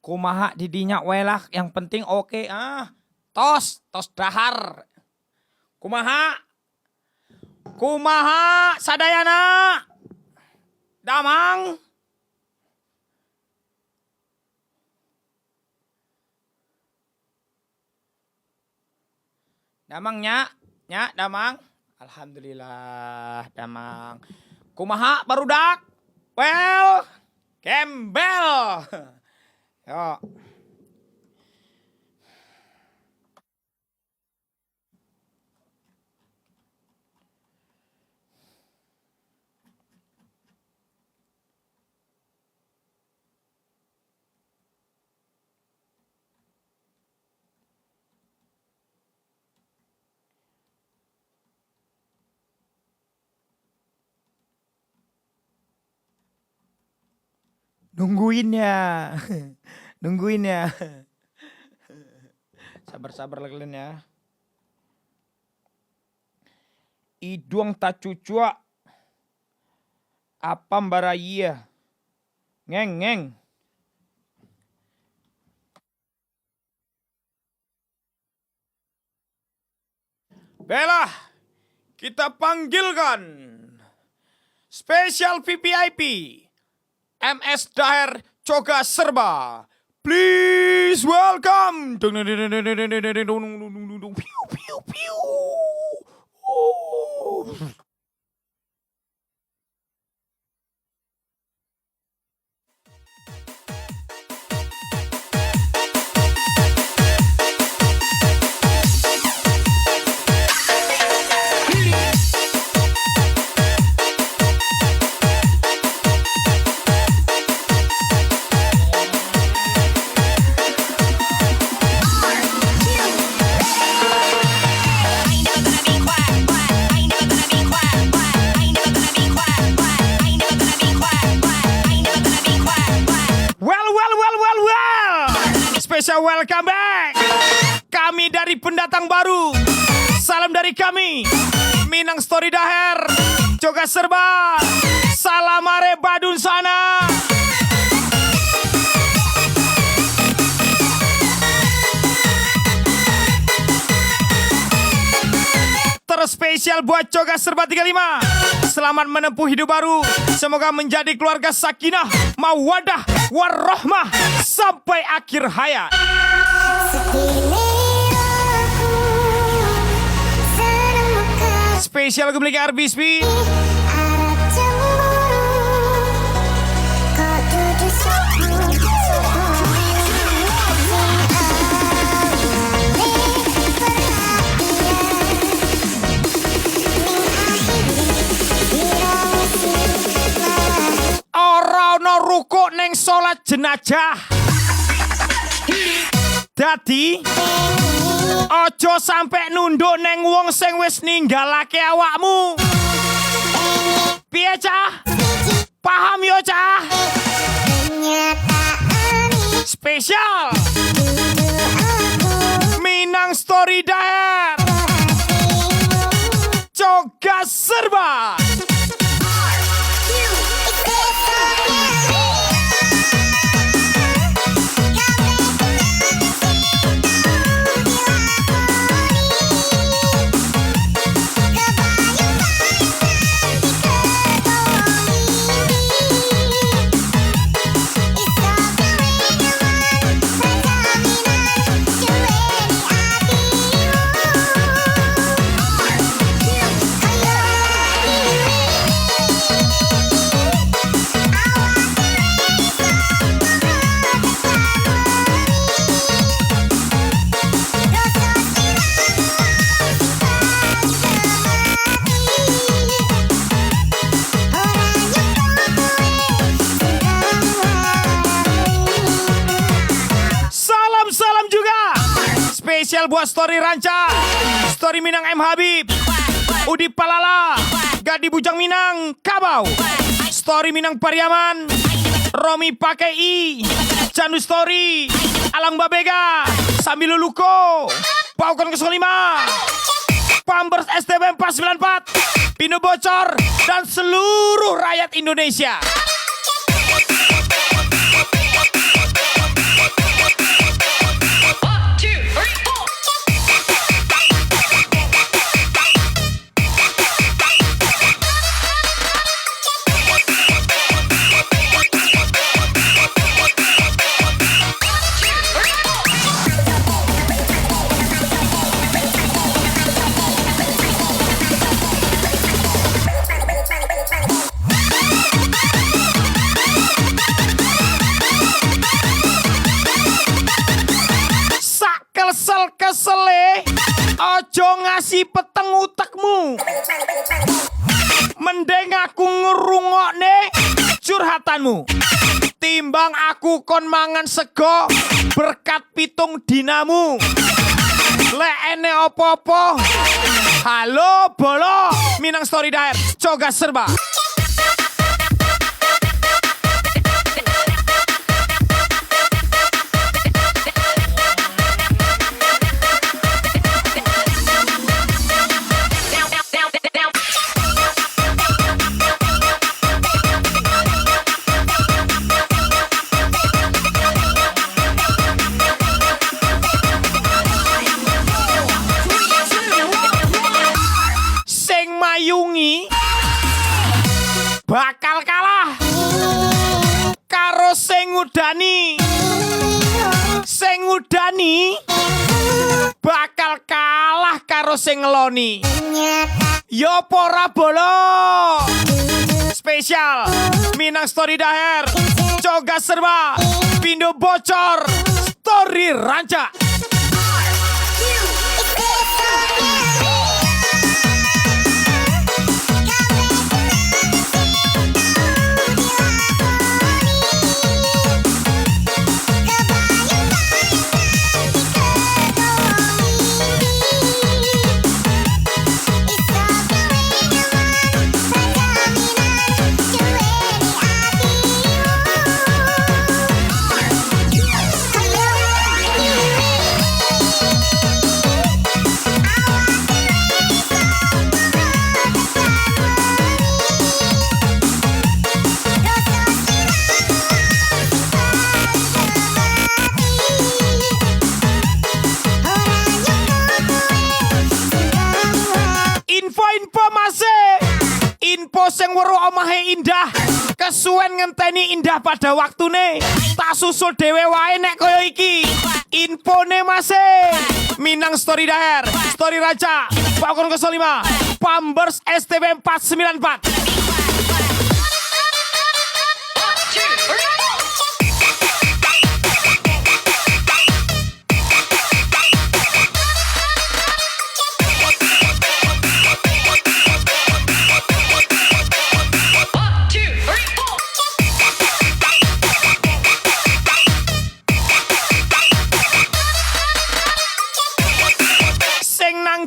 Kumaha didinya welak yang penting oke tos dahar. Kumaha sadayana damang. Damangnya damang. Alhamdulillah damang. Kumaha barudak? Well, gembel. Yo. Nungguin ya. Sabar kalian ya. Iduang tak cucua. Apa baraya. Ngeng. Bella, kita panggilkan spesial VVIP MS Daher Coga Serba. Please welcome. Special welcome back. Kami dari pendatang baru. Salam dari kami Minang Story Daher Coga Serba. Salamare Badun sana. Terspesial buat Coga Serba 35. Selamat menempuh hidup baru. Semoga menjadi keluarga sakinah, mawadah, warahmah sampai akhir hayat. Spesial lagu milik Arbispi. Ora ruko neng sholat jenazah. Dadi ojo sampe nunduk neng wong sing wis ninggalake awakmu. Piye cah? Paham yo cah? Spesial Minang Story Daher Coga Serba. Spesial buat Story Ranca, Story Minang M Habib, Udi Palala, Gadi Bujang Minang, Kabau, Story Minang Pariaman, Romi Pakai I, Candu Story, Alang Babega, Sambil Luluko, Paukan ke 5, Pampers STB 494, Pino Bocor, dan seluruh rakyat Indonesia. Ojo ngasih peteng utekmu. Mending aku ngerungokne curhatanmu timbang aku kon mangan sego berkat pitung dinamu. Lek ene opo-opo, halo bolo Minang Story Daer coga serba. Mayungi bakal kalah karo sing ngudani. Sing ngudani bakal kalah karo sing ngeloni. Yo pora bolo spesial Minang Story Daher coga serba pindo bocor story rancak. Info sing weruh omahe indah kesuwen ngenteni indah pada waktune tak susul dhewe wae nek kaya iki. Infone masih Minang Story Daher Story Raja Pakon 05 Pambers STB 494.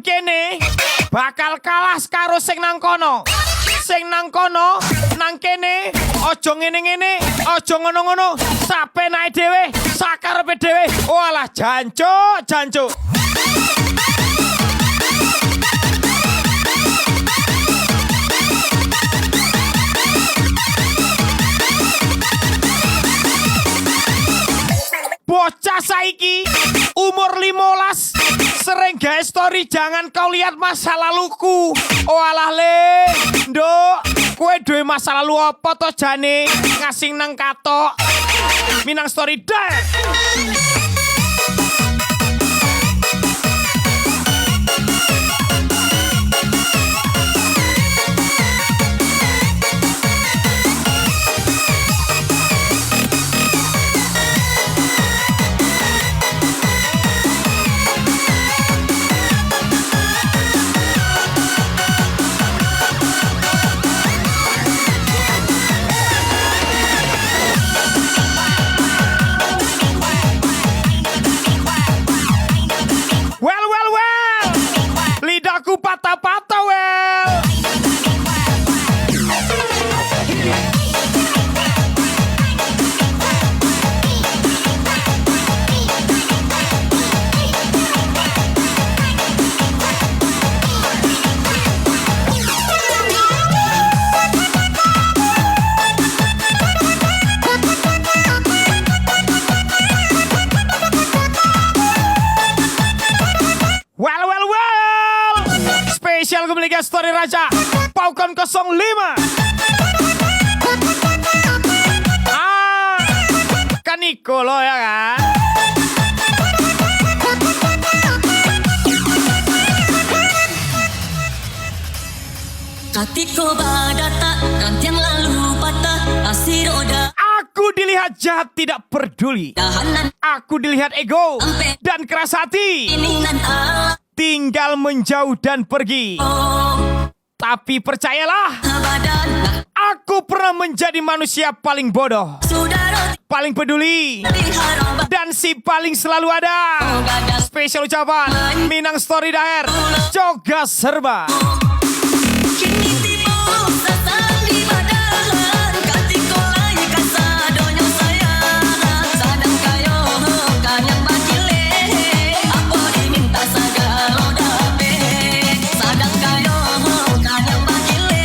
Kene bakal kalah karo sing nang kono. Sing nang kono nang kene ojo ngene-ngene, ojo ngono-ngono. Sapenake dhewe, sakarepe dhewe. Walah jancuk, jancuk. Bocah saiki umur 15 sering gawe story jangan kau lihat masa laluku. Oh alah le, nduk, kowe duwe masa lalu apa to jane ngasing nang katok Minang Story Daher. Lidahku patah-patah well. Spesial Gemeliga Story Raja Paukon 05. Kan Niko lo ya kan. Hatiku badata kan yang lalu patah asir oda. Aku dilihat jahat tidak peduli. Dahanan Aku dilihat ego Ampe. dan keras hati. iningan ala tinggal menjauh dan pergi. Tapi percayalah, badan aku pernah menjadi manusia paling bodoh, sudah paling peduli, diharap dan si paling selalu ada. Spesial ucapan Minang Story Daher Coga Serba. kini tiba sasang di badan kati kolai kasadonyo saya sadang kayo kanyang bakile apa diminta sagalo dape sadang kayo kanyang bakile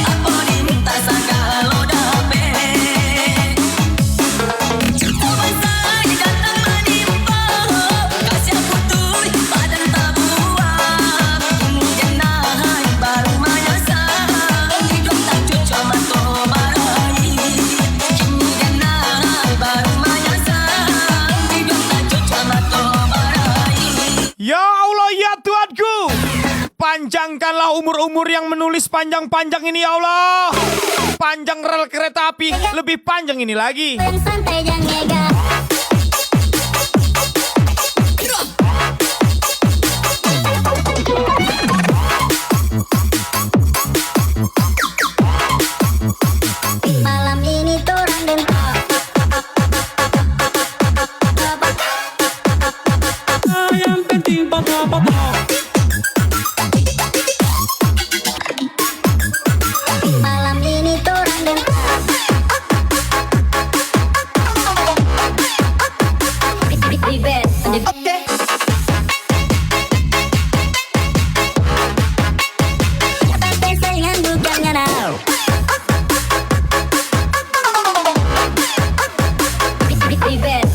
apa diminta sagalo dape cinta basah datang menimpa kasih putuh badan tabuah kemudian naik baru menyesal hidup tak cocok mato barai kemudian naik baru menyesal hidup tak cocok mato barai. Ya Allah, ya Tuhanku, panjangkanlah umur-umur yang menulis panjang-panjang ini ya Allah. Panjang rel kereta api, lebih panjang ini lagi. Yang santai jangan ngega. Malam ini torang dan Yang penting pokok-pokok. malam ini torang dan di bed. Tapi saingan bukannya now. Di bed.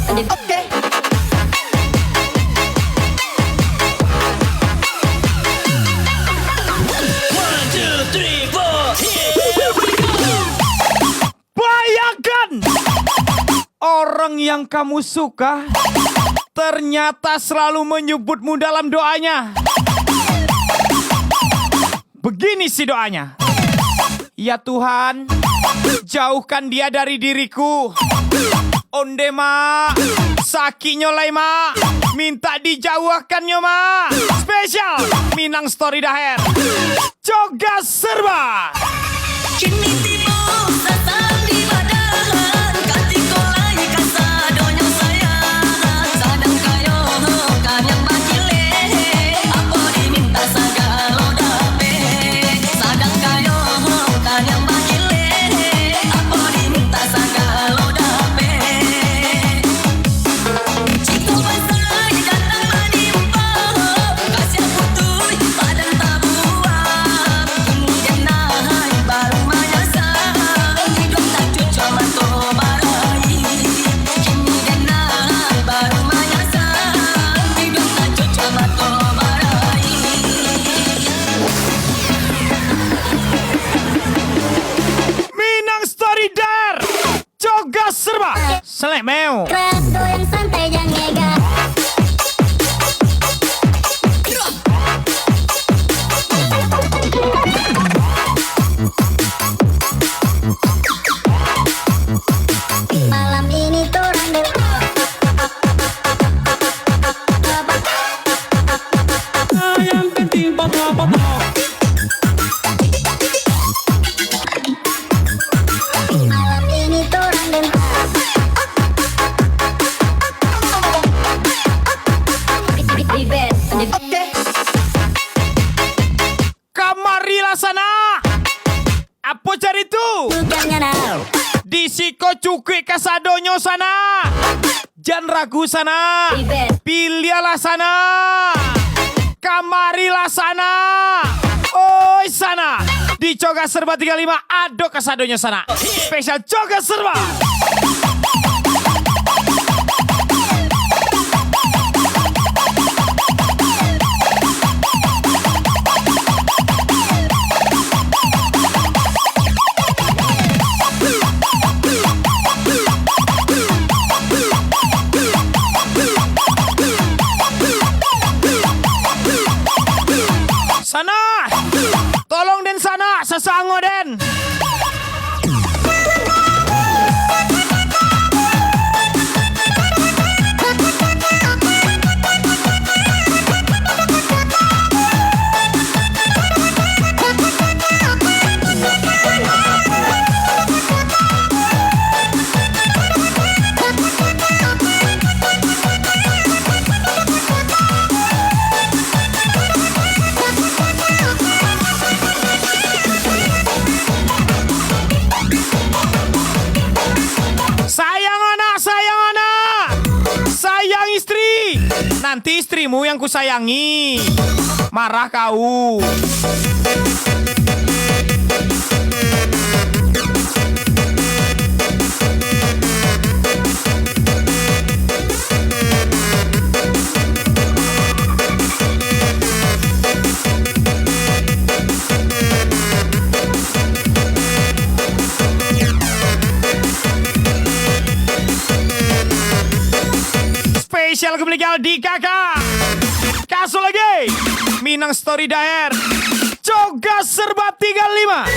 Bayangkan, orang yang kamu suka ternyata selalu menyebutmu dalam doanya. Begini sih doanya. Ya Tuhan, jauhkan dia dari diriku. Onde ma, sakinya lai ma, minta dijauhkannya ma. Spesial Minang Story Daher Coga Serba. Kini tiba sasang di badan kati kolai kasadonyo saya sadang kayo kanyang bakile apa diminta sagalo dape sadang kayo kanyang bakile apa diminta sagalo dape cinta basah datang menimpa kasih putuh badan tabuah kemudian naik baru menyesal hidup tak cocok mato barai kemudian naik baru menyesal hidup tak cocok mato barai. Minang Story Daher Coga Serba. Selemeu. Rado yang santai jangan ngega. Malam ini torang dan Yang penting pokok-pokok. malam ini torang dan di bed. Kamarilah sana. Apa cari tu? Bukannya now. Di siko cukui kasadonyo sana. Jangan ragu sana. Di bed. Pilihlah sana. Kamarilah sana. Oi sana. Di Coga Serba 35 ado kasadonyo sana. Spesial Coga Serba. Sana. Tolong den sana. Sasango den. Nanti istrimu yang kusayangi, marah kau. Spesial kembali di kakak. Kasu lagi Minang Story Daer Joga Serba 35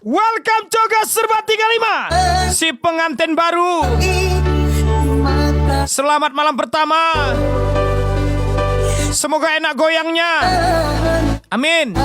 Welcome Joga Serba 35, si pengantin baru. Selamat malam pertama. Semoga enak goyangnya. Amin.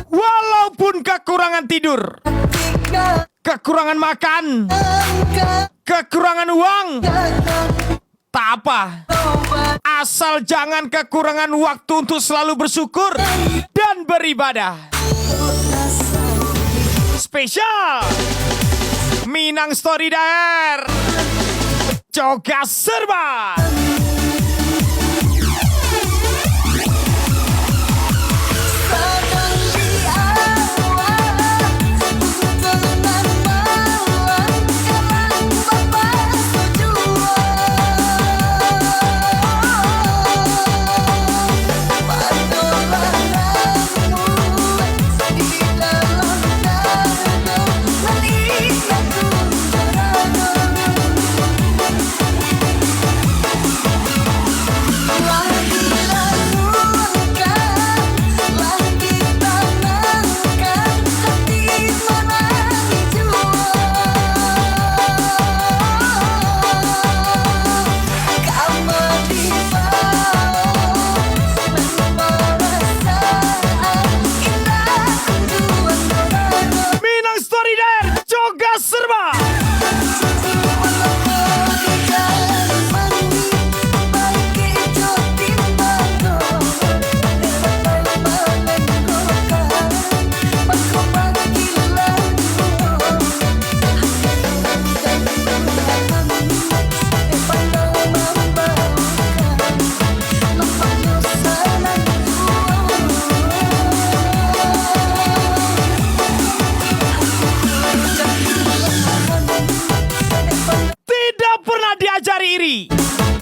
Walaupun kekurangan tidur, kekurangan makan, kekurangan uang, tak apa. Asal jangan kekurangan waktu untuk selalu bersyukur dan beribadah. Spesial Minang Story Daer Joga Serba.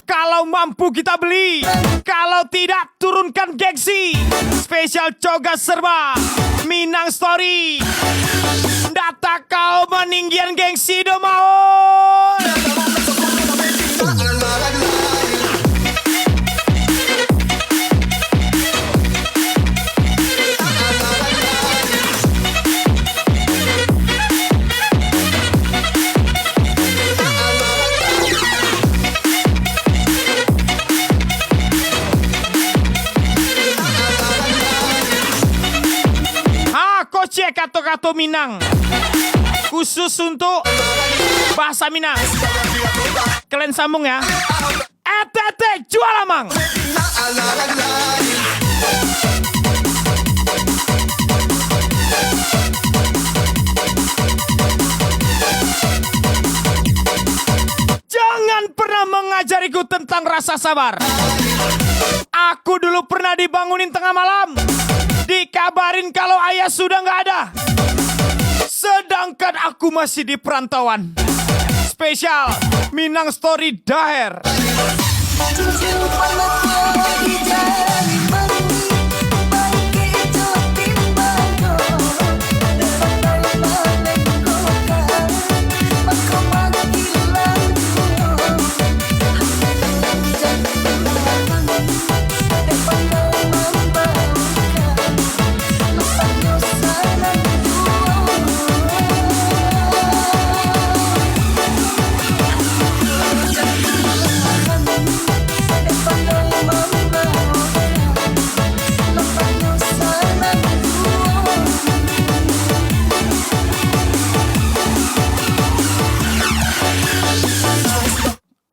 Kalau mampu kita beli, kalau tidak turunkan gengsi. Spesial Joga Serba Minang Story. Data kau meninggian gengsi do mau. Cek kato-kato Minang khusus untuk bahasa Minang. Kalian sambung ya. Etete jual amang. Jangan pernah mengajariku tentang rasa sabar. Aku dulu pernah dibangunin tengah malam, dikabarin kalau ayah sudah nggak ada. Sedang sedangkan aku masih di perantauan. Spesial Minang Story Daher.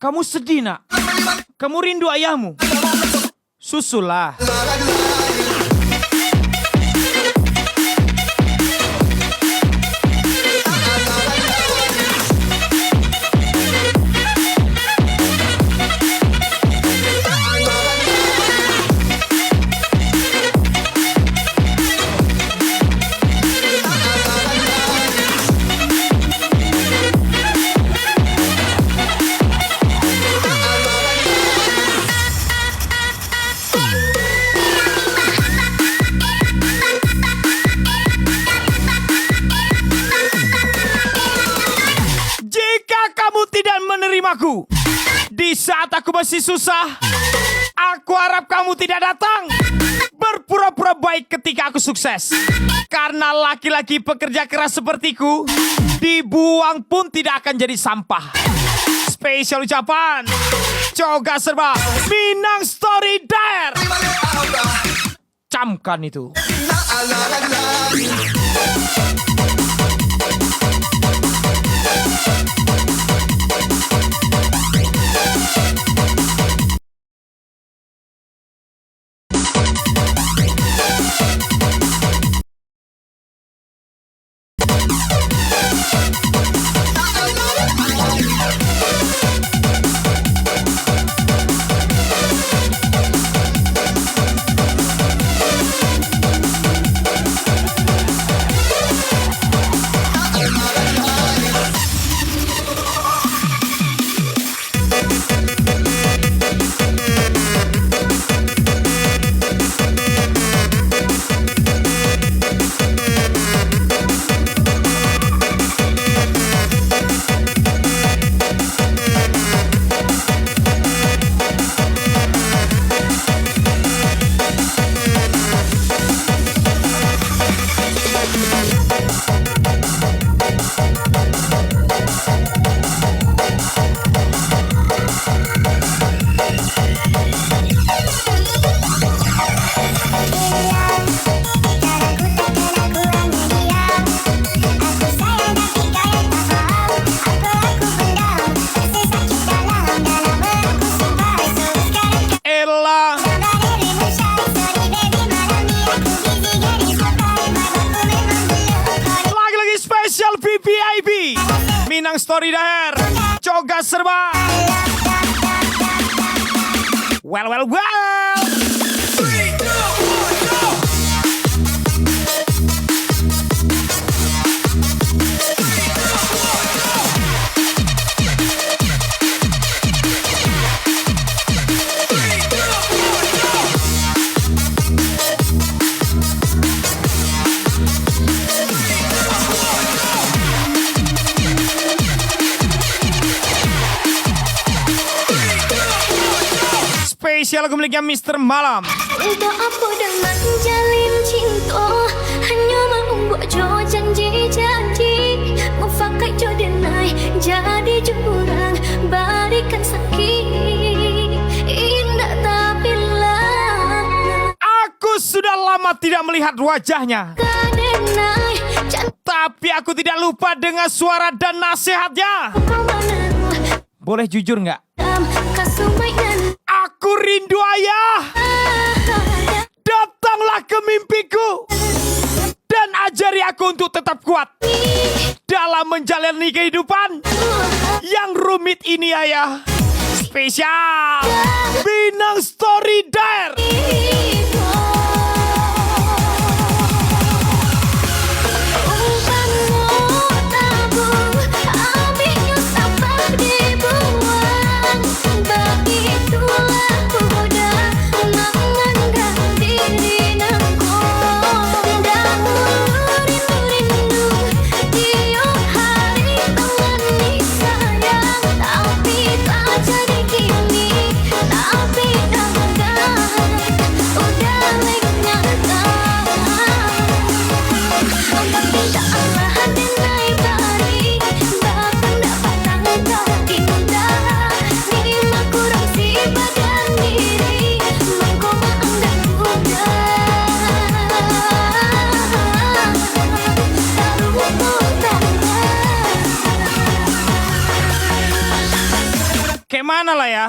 Kamu sedih, nak? Kamu rindu ayahmu? Susulah. Menerimaku di saat aku masih susah, aku harap kamu tidak datang berpura-pura baik ketika aku sukses. Karena laki-laki pekerja keras sepertiku dibuang pun tidak akan jadi sampah. Spesial ucapan Coga Serba Minang Story Daher. Camkan itu. VIP Minang Story Daher Coga Serba. Well. Spesial lagu miliknya Mr. Malam. Untuk apa dengan jalin cinta, hanya membuat jo janji-janji, mufakat jo denai jadi jurang, barikan sakit indah tapi lah. Aku sudah lama tidak melihat wajahnya, Kadenai tapi aku tidak lupa dengan suara dan nasihatnya. Boleh jujur nggak? Aku rindu ayah. Datanglah ke mimpiku dan ajari aku untuk tetap kuat dalam menjalani kehidupan yang rumit ini, ayah. Spesial Minang Story Daher. Minta Allah denai bari bahkan dapat tangkap indah lima kurang si badan diri mengkoma anggan kuda taruh tangga. Kayak mana lah ya?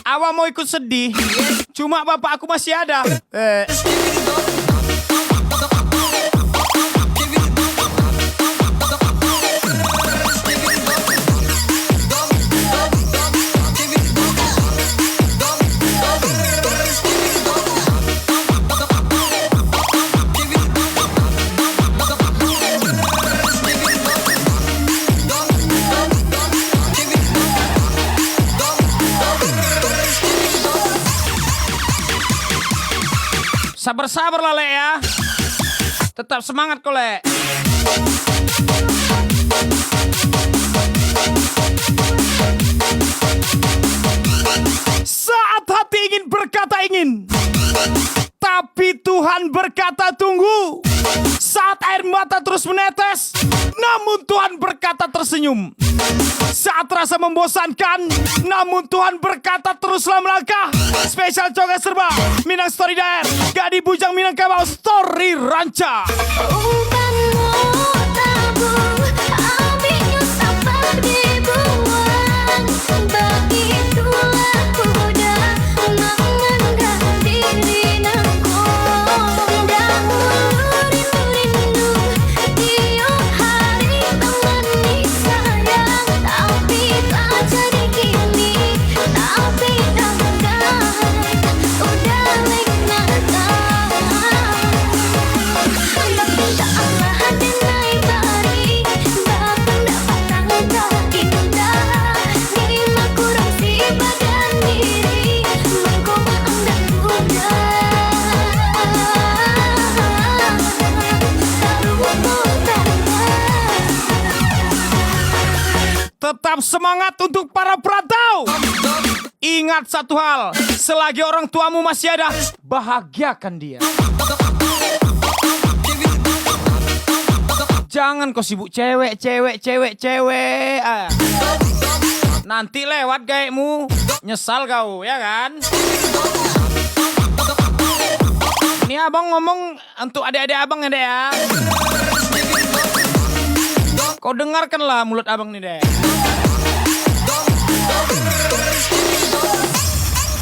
Awak mau ikut sedih? Cuma bapak aku masih ada. Sabar-sabar lah, Le ya. Tetap semangat kok, Le. Saat hati ingin berkata ingin, tapi Tuhan berkata tunggu. Saat air mata terus menetes, namun Tuhan berkata tersenyum. Saat rasa membosankan, namun Tuhan berkata teruslah melangkah. Spesial Coga Serba Minang Story Daer, Gadi Bujang Minangkabau Story Ranca. Umpanmu tabung, ambilnya sabar dibuang. Begitulah kuda mengendah diri nangkong. Dahulu rindu-rindu, tiap hari temani sayang. Tapi tak jadi kini, tapi damai udah lengkap. Minta Allah denai bari bahkan dapat tangkap indah lima kurang si badan diri mengkoma anggan kuda taruh tangga. Tetap semangat untuk para perantau. Ingat satu hal, selagi orang tuamu masih ada, bahagiakan dia. Jangan kau sibuk cewek. Nanti lewat gaekmu, nyesal kau, ya kan? Ini abang ngomong untuk adik-adik abang ya, Dek ya. Kau dengarkanlah mulut abang nih, Dek.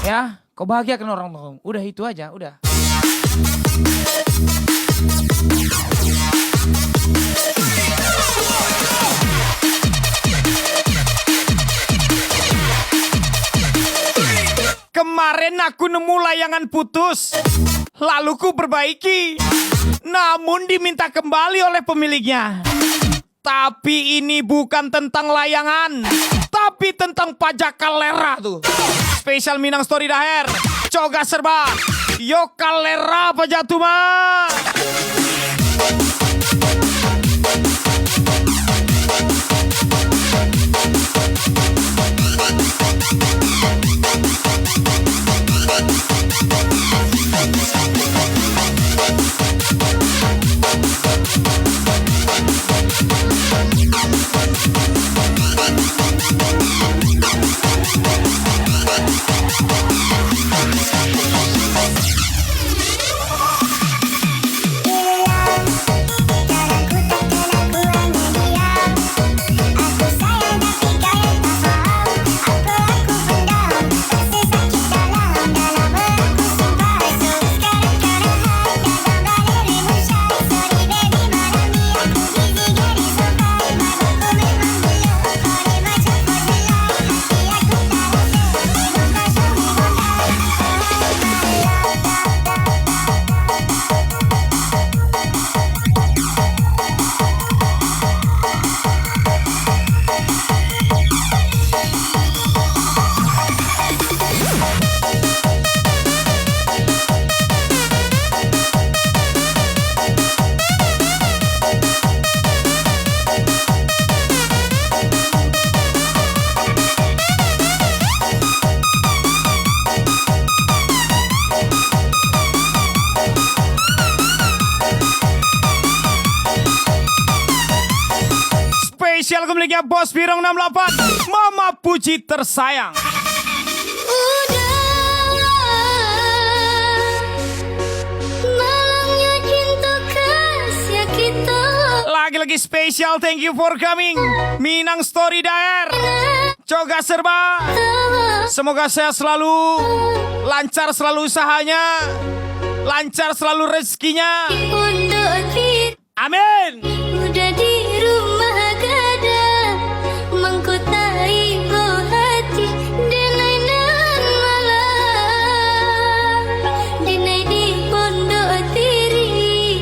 Ya, kau bahagiakan orang tua. Udah itu aja, udah. Kemarin aku nemu layangan putus, lalu ku perbaiki, namun diminta kembali oleh pemiliknya. Tapi ini bukan tentang layangan, tapi tentang pajak kalera tuh. Spesial Minang Story Daher, Coga Serba, yo kalera pajak tuh mah. Spesial miliknya Bos Birong 68, Mama Puji tersayang. Malangnya cinta kasih kita. Lagi-lagi spesial, thank you for coming Minang Story Daer Coga Serba. Semoga sehat selalu, lancar selalu usahanya, lancar selalu rezekinya. Pondok Tir Amin. udah di rumah gadang, mengkotai hati denainan malam. Denai di Pondok Tiri,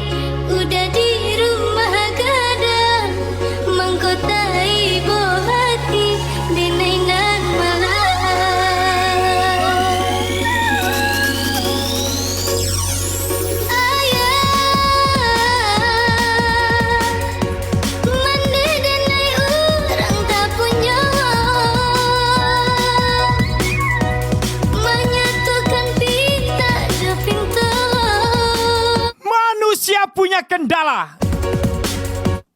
udah di rumah gadang, mengkotai hati denainan malam. Mandi denai orang tak punya, menyatukan kita ada pinta. Manusia punya kendala,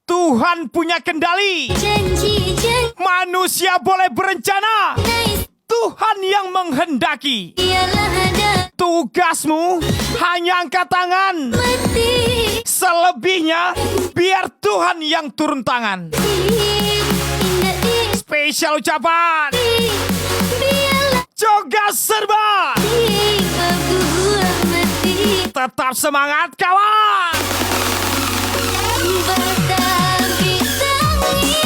Tuhan punya kendali. Janji Manusia boleh berencana, nice, Tuhan yang menghendaki. ialah ada Tugasmu hanya angkat tangan, mati. selebihnya biar Tuhan yang turun tangan. Indah di Spesial ucapan biarlah Coga Serba. tiba buah mati. Tetap semangat kawan. Batapi tangis,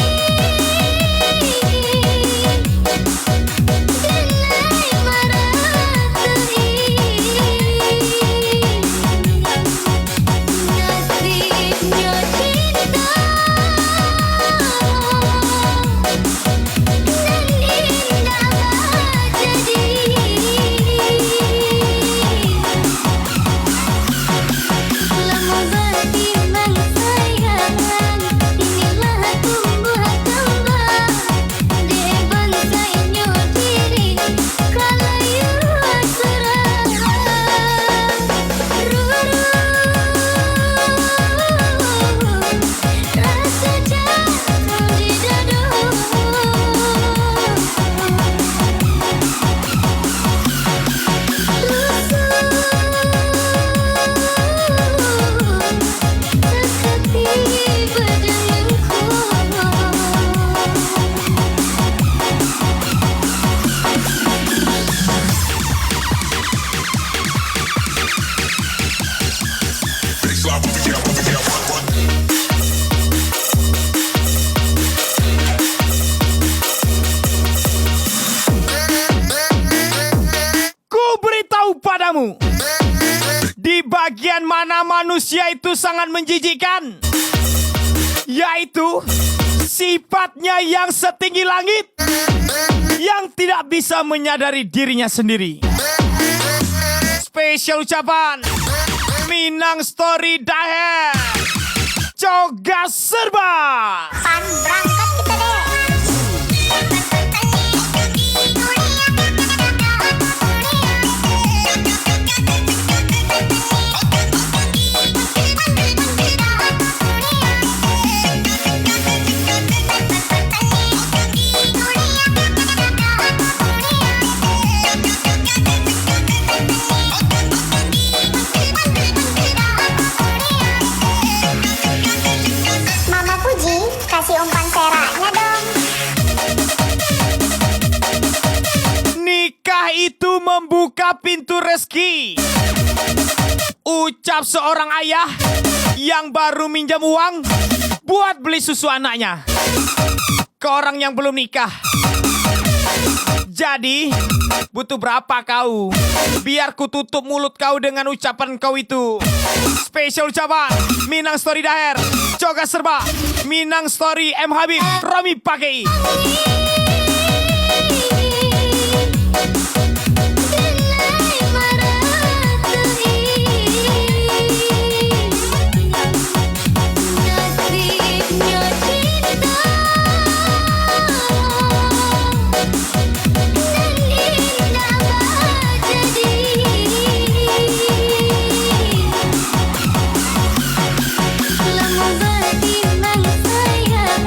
denai maratui, nasibnya cinta dan indah jadi. Lama bertimbang sayang, inilah tumbuh kembang. Di bansainya diri, kalayu serang. Rasa jatuh di dada. Seketi badanku. Ku beritahu padamu, di bagian mana manusia itu sangat menjijikkan, yaitu sifatnya yang setinggi langit, yang tidak bisa menyadari dirinya sendiri. Spesial ucapan Minang Story Daher Coga Serba. Pan berangkat kita deh. Mama Puji, kasih umpan seraknya dong. Nikah itu membuka pintu rezeki. Ucap seorang ayah yang baru minjam uang buat beli susu anaknya ke orang yang belum nikah. Jadi, butuh berapa kau? Biar ku tutup mulut kau dengan ucapan kau itu. Spesial ucapan Minang Story Daher Coga Serba, Minang Story M Habib, Romi Pakei. Denai maratui, nasibnya cinta dan indah jadi. Lama bertimbang sayang,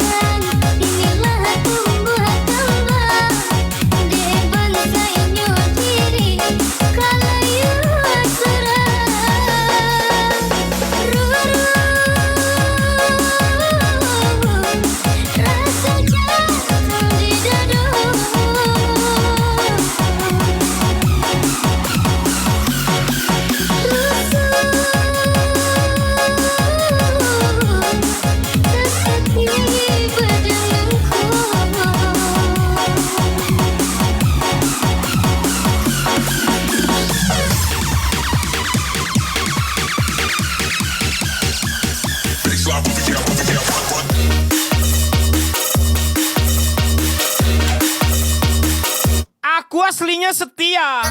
Aku aslinya setia.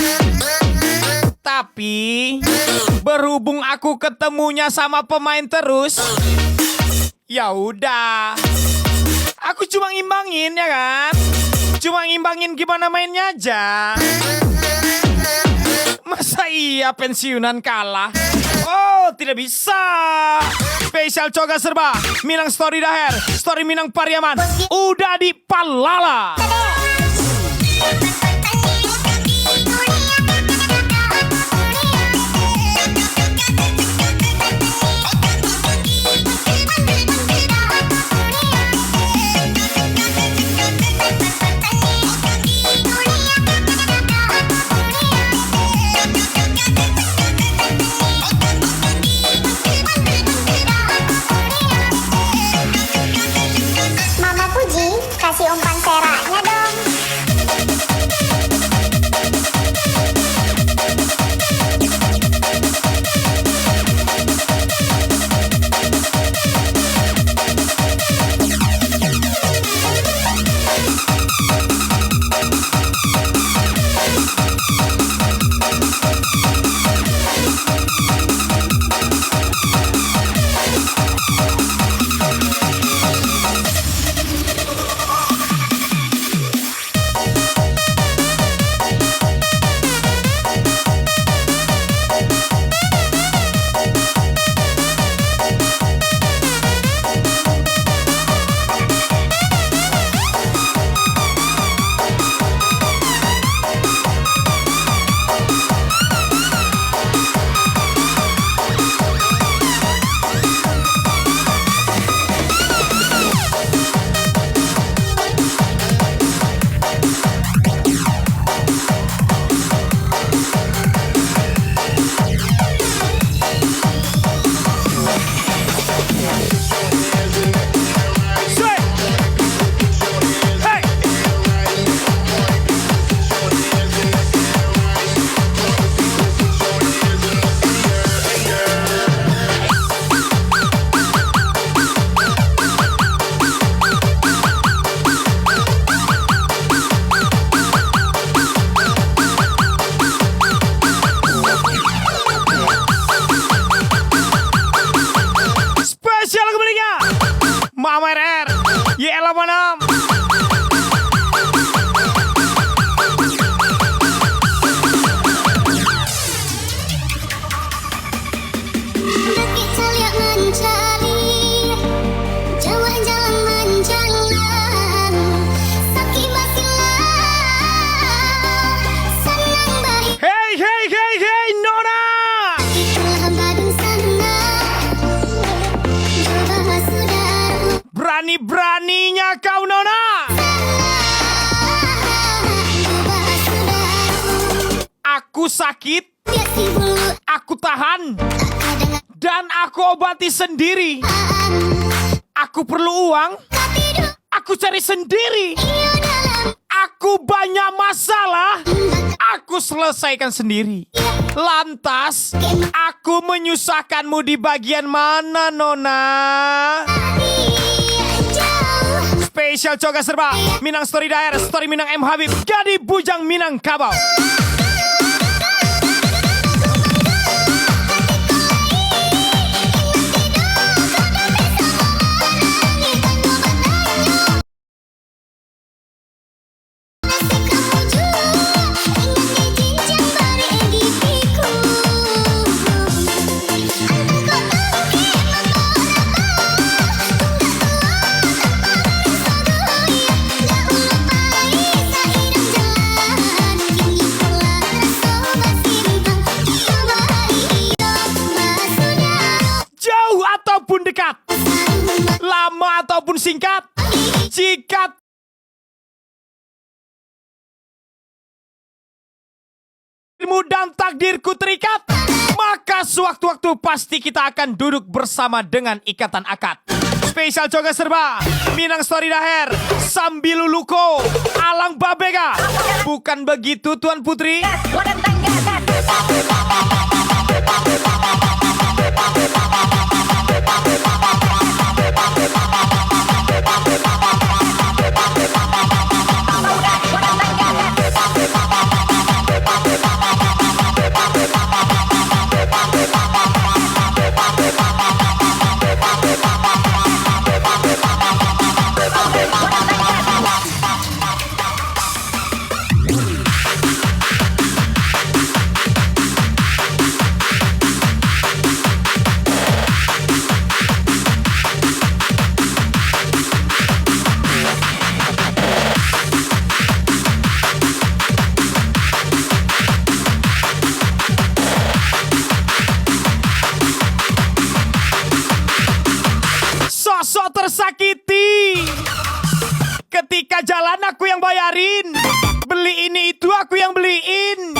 Tapi berhubung aku ketemunya sama pemain terus, ya udah. Aku cuma ngimbangin ya kan? Cuma ngimbangin gimana mainnya aja. Masa iya pensiunan kalah? Oh, tidak bisa. Spesial Coga Serba, Minang Story Daher, Story Minang Pariaman, udah di Palala. Mama Puji, kasih umpan seraknya dong. Mama RR YL86. Bukit Caliak mencari, jalan-jalan menjalan, sakit basilah, senang baik. Hey hey hey hey Nona. Itulah Badung sana, coba saudara. Berani-beraninya kau Nona. Aku sakit, aku tahan, dan aku obati sendiri. Aku perlu uang, aku cari sendiri. Aku banyak masalah, aku selesaikan sendiri. Lantas, aku menyusahkanmu di bagian mana, Nona? Spesial Coga Serba, Minang Story Daer, Story Minang M Habib, Gadi Bujang Minang Kabau. Ataupun dekat, lama ataupun singkat, jika takdirmu dan takdirku terikat, maka sewaktu-waktu pasti kita akan duduk bersama dengan ikatan akad. Spesial Coga Serba, Minang Story Daher, Sambil Luluko, Alang Babega. Bukan begitu Tuan Putri? Ketika jalan aku yang bayarin, beli ini itu aku yang beliin,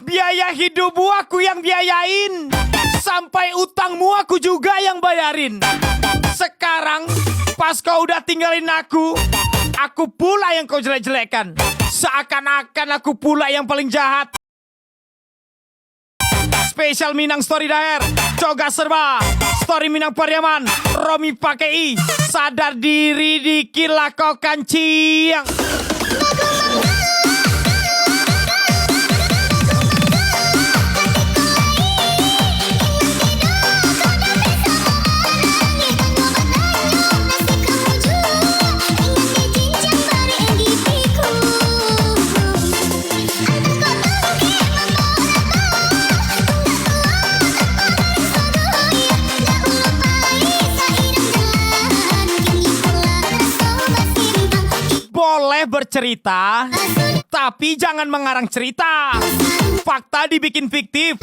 biaya hidupmu aku yang biayain, sampai utangmu aku juga yang bayarin. Sekarang pas kau udah tinggalin aku pula yang kau jelek-jelekan. Seakan-akan aku pula yang paling jahat. Spesial Minang Story Daher, Coga Serba, Story Minang Pariaman, Romi Pakei, sadar diri dikit lah kau kancing. Boleh bercerita, tapi jangan mengarang cerita. Fakta dibikin fiktif,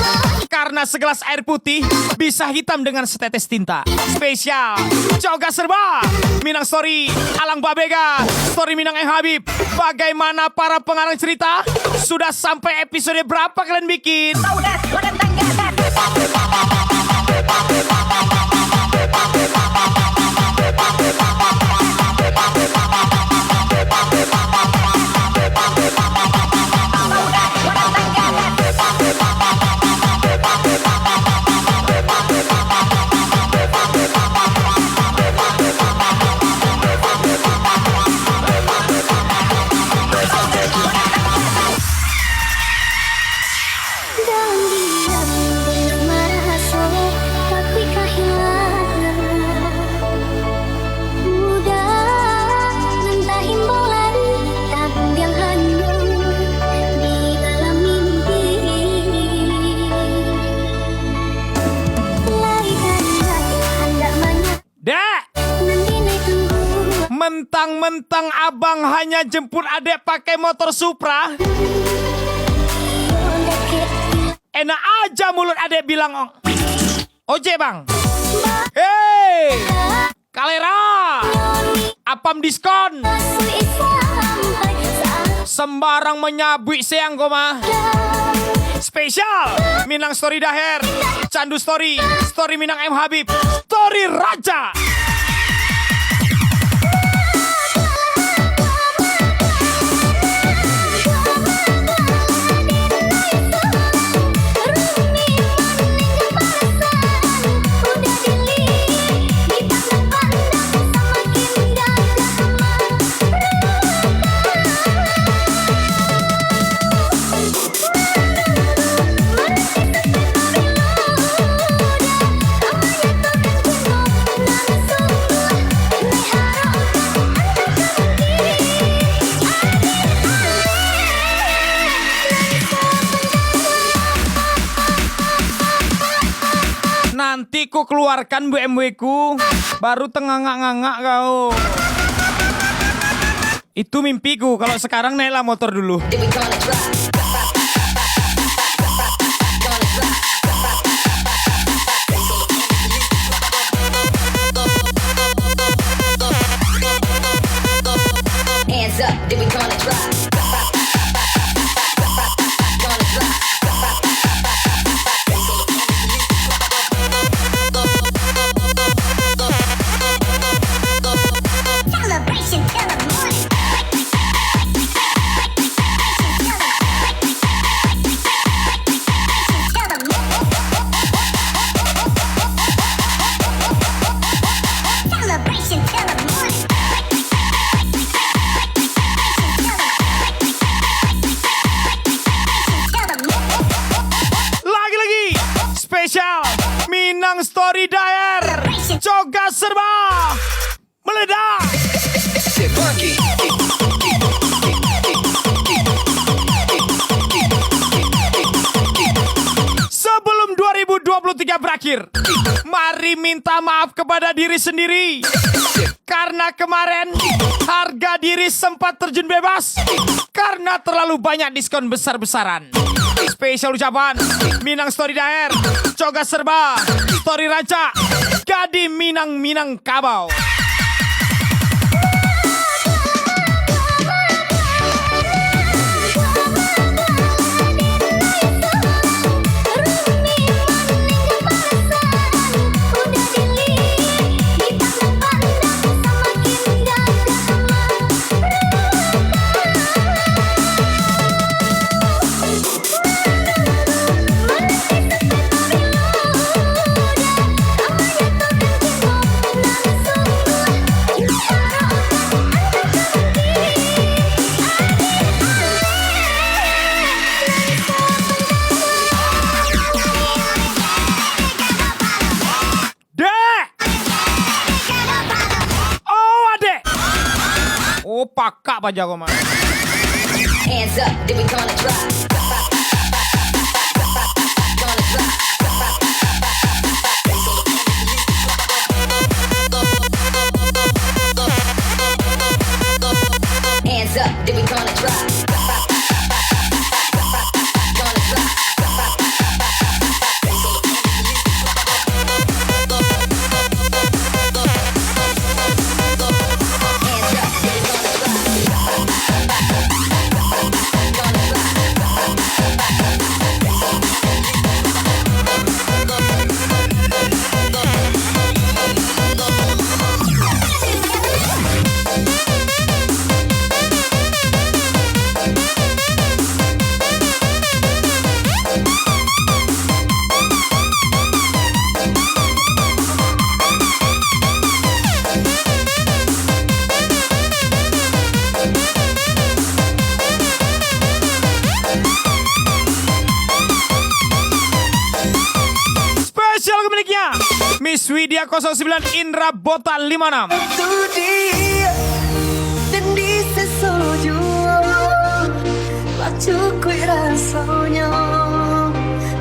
karena segelas air putih bisa hitam dengan setetes tinta. Spesial Coga Serba, Minang Story, Alang Babega, Story Minang Habib. Bagaimana para pengarang cerita? Sudah sampai episode berapa kalian bikin? Mentang-mentang abang hanya jemput adek pakai motor Supra, enak aja mulut adek bilang ojek bang. Hei Kalera, apam diskon, sembarang menyabui siang koma. Spesial Minang Story Daher, Candu Story, Story Minang M Habib, Story Raja. Nanti ku keluarkan BMW ku, baru tengah-ngak kau. Itu mimpiku, kalau sekarang naiklah motor dulu. Hands up, then we gonna drop. Celebration till the morning. Celebration till the morning. Lagi-lagi spesial Minang Story Daher, Coga Serba meledak. Sebelum 2023 berakhir, mari minta maaf kepada diri sendiri. Karena kemarin harga diri sempat terjun bebas karena terlalu banyak diskon besar-besaran. Spesial ucapan Minang Story Daher, Coga Serba, Story Raja, Gadi Minang Kabau. Oh, pakak Pak Jago mah. Hands up, then we gonna drop. Gonna drop. Hands up, then we gonna drop. Gonna drop. Hands up, then we gonna drop. Gonna drop. Spesial pemiliknya Miss Widya 09 Indra Bota 56. Itu dia dan di sesuju Lacu kui rasanya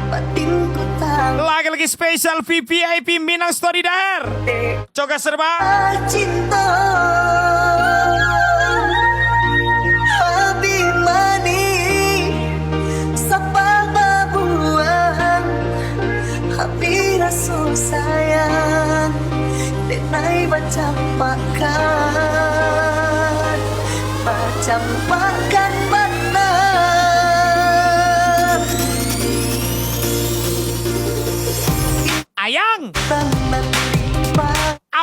Batinku tak Lagi-lagi spesial VVIP Minang Story Daher. Coga serba. cinta Habib mani Sapa babuan Habib rasul sayang Denai macam makan Macam makan mana Ayang, Tangan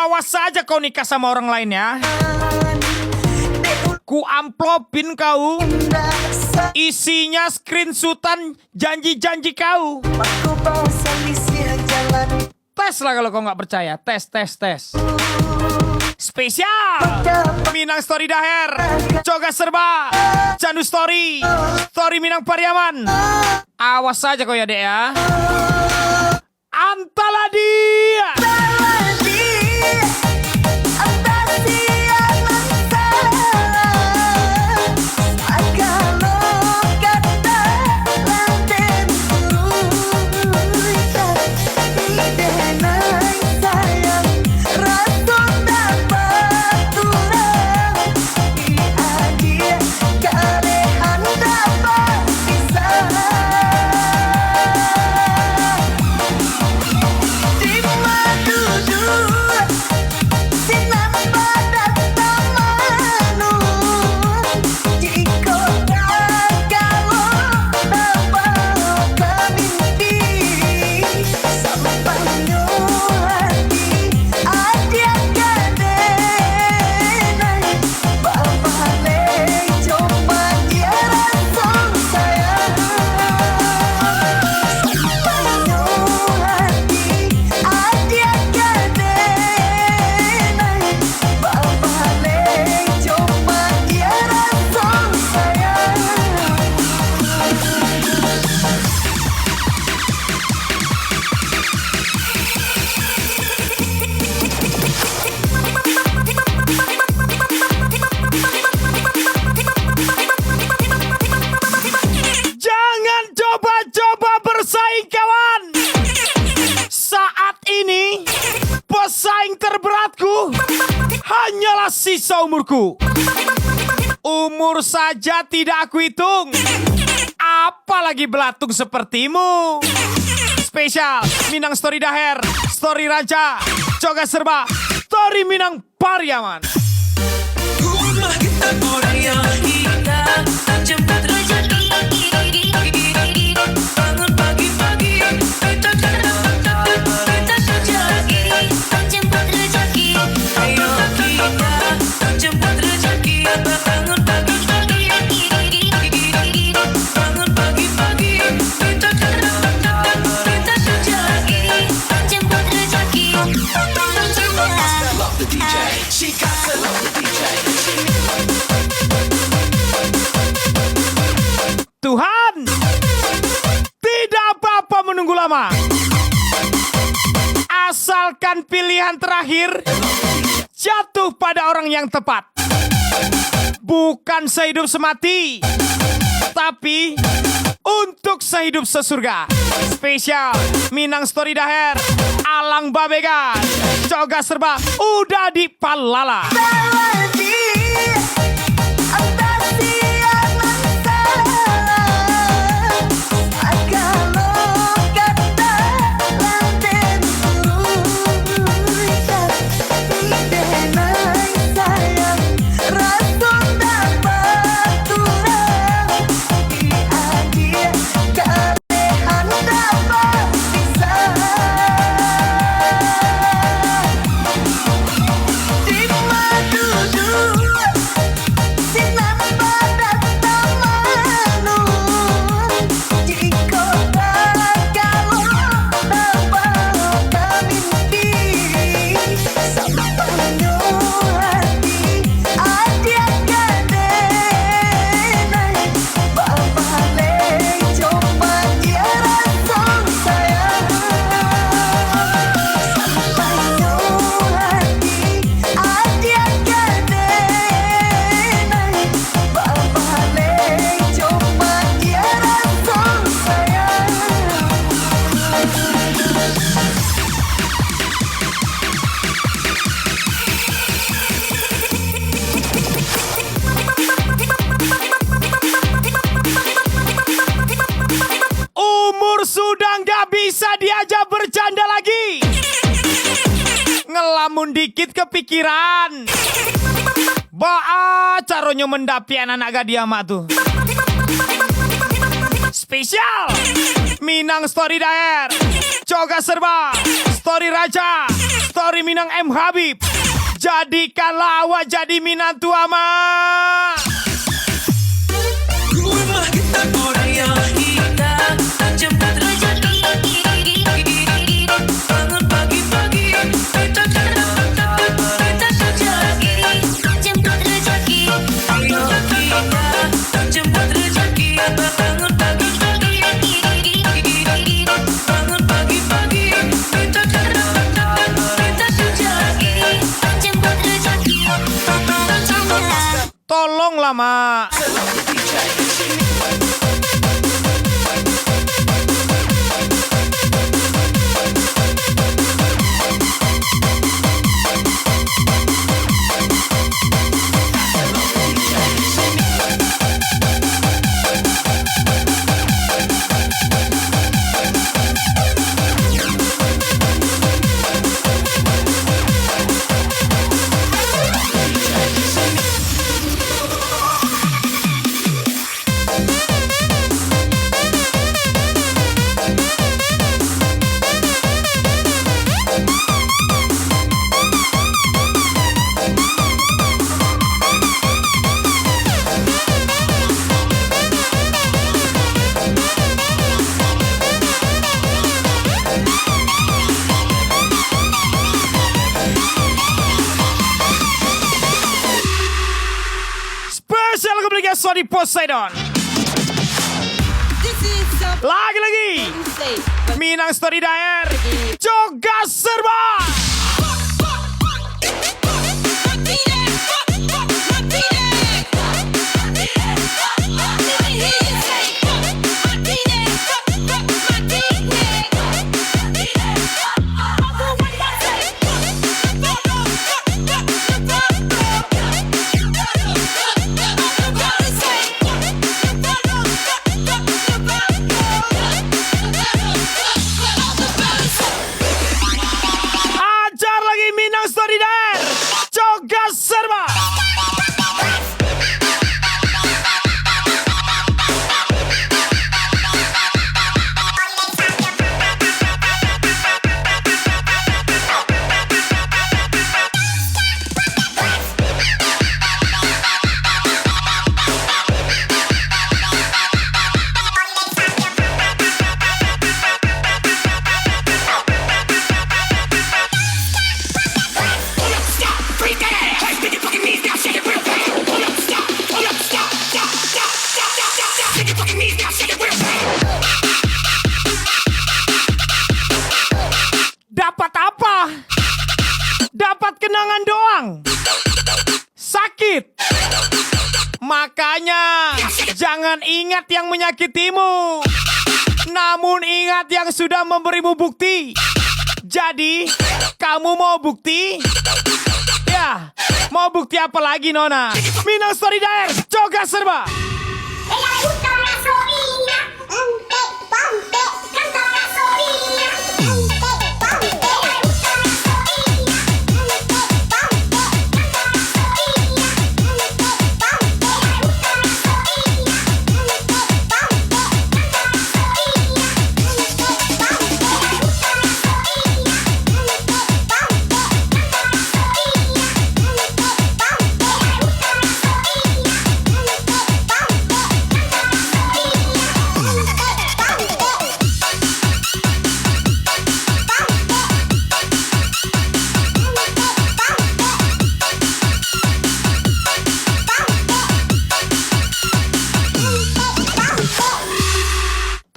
awas saja kau nikah sama orang lain ya. Ku amplopin kau. Rasa Isinya screenshotan janji-janji kau. aku bawa selisih jalan Tes lah kalau kau nggak percaya. Tes. Spesial Minang Story Daher. Coga serba. Candu Story. Story Minang Pariaman. Awas saja kau ya dek ya. Antala dia. hanyalah sisa umurku. Umur saja tidak aku hitung, apalagi belatung sepertimu. Spesial Minang Story Daher, Story Raja, Coga Serba, Story Minang Pariaman. Rumah kita Korea kita jemput rezeki. Bangun pagi-pagi kita kerja lagi. Jemput rezeki. Ayo kita jemput rezeki. Bangun pagi-pagi. Bangun pagi-pagi kita kerja lagi. Jemput rezeki. Love the DJ. She got to love the DJ. Tuhan, tidak apa-apa menunggu lama. Asalkan pilihan terakhir jatuh pada orang yang tepat. bukan sehidup semati, tapi untuk sehidup sesurga. Spesial Minang Story Daher, Alang Babega, Coga Serba, udah di Palala. Sudah nggak bisa diajak bercanda lagi. Ngelamun dikit kepikiran. Baa caronyo mendapi anak gadia mak tuh. Spesial Minang Story Daer, Coga Serba, Story Raja, Story Minang M Habib. Jadikanlah awak jadi minantu ama. Rumah kita orang yang indah, jemput rezeki. Bangun pagi-pagi, kita kerja lagi. Jemput rezeki. Ayo kita jemput rezeki. Bangun pagi-pagi, bangun pagi-pagi, kita kerja lagi. Jemput rezeki. Tolonglah mak. Sorry Poseidon. Lagi-lagi Minang Story Daer, Coga Serba. Makanya jangan ingat yang menyakitimu, namun ingat yang sudah memberimu bukti. Jadi kamu mau bukti? Ya, mau bukti apa lagi Nona? Minang Story Daer, Coga Serba.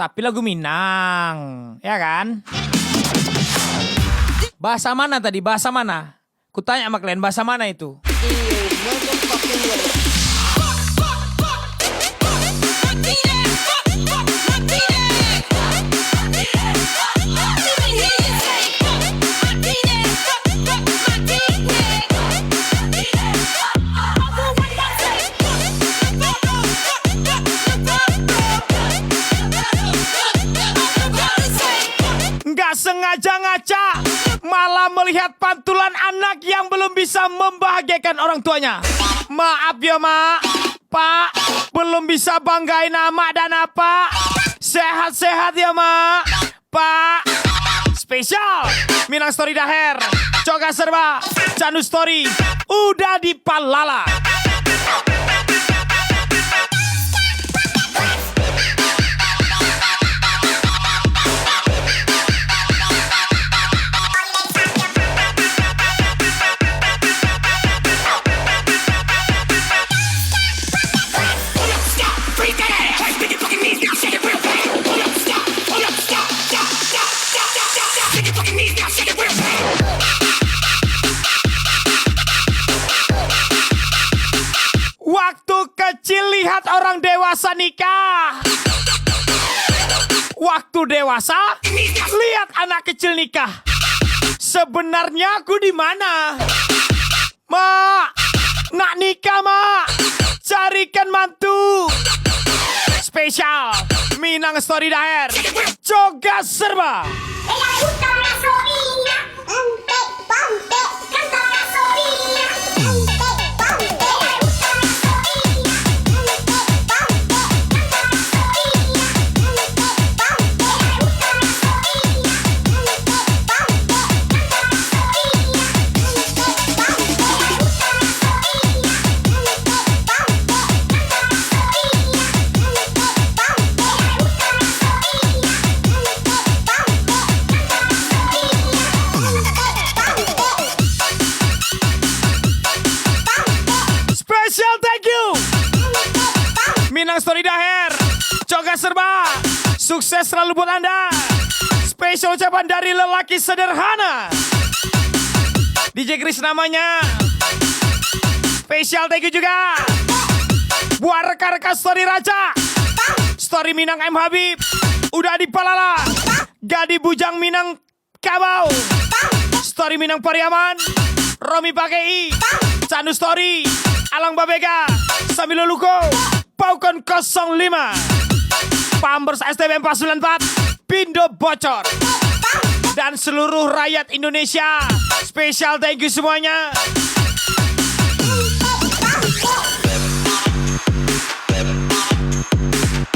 Tapi lagu Minang, ya kan? Bahasa mana tadi? Bahasa mana? Kutanya sama kalian, bahasa mana itu? Nggak sengaja ngaca, malah melihat pantulan anak yang belum bisa membahagiakan orang tuanya. Maaf ya mak, pak, belum bisa banggain nama dan apa. Sehat-sehat ya mak, pak. Spesial Minang Story Daher, Coga Serba, Candu Story, udah di Palala. Waktu kecil lihat orang dewasa nikah. Waktu dewasa lihat anak kecil nikah. Sebenarnya aku di mana? Mak, nak nikah mak. Carikan mantu. Spesial Minang Story Daher, Coga Serba. Special thank you Minang Story Daher, Coga Serba, sukses selalu buat Anda. Spesial ucapan dari lelaki sederhana DJ Chris namanya. Spesial thank you juga buat rekan-rekan Story Raja, Story Minang M Habib, udah di Palala, Gadi Bujang Minang Kabau, Story Minang Pariaman, Romi Pakei, Candu Story, Alang Babega, Sambil Luko, Paukon 05, Pambers STB 494, Pindo Bocor, dan seluruh rakyat Indonesia. Spesial thank you semuanya.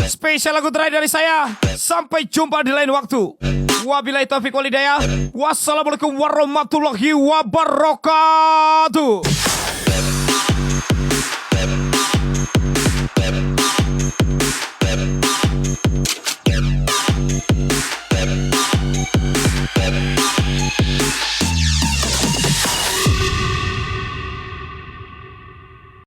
Spesial lagu terakhir dari saya. Sampai jumpa di lain waktu. Wabillahi taufiq walhidayah. Wassalamualaikum warahmatullahi wabarakatuh.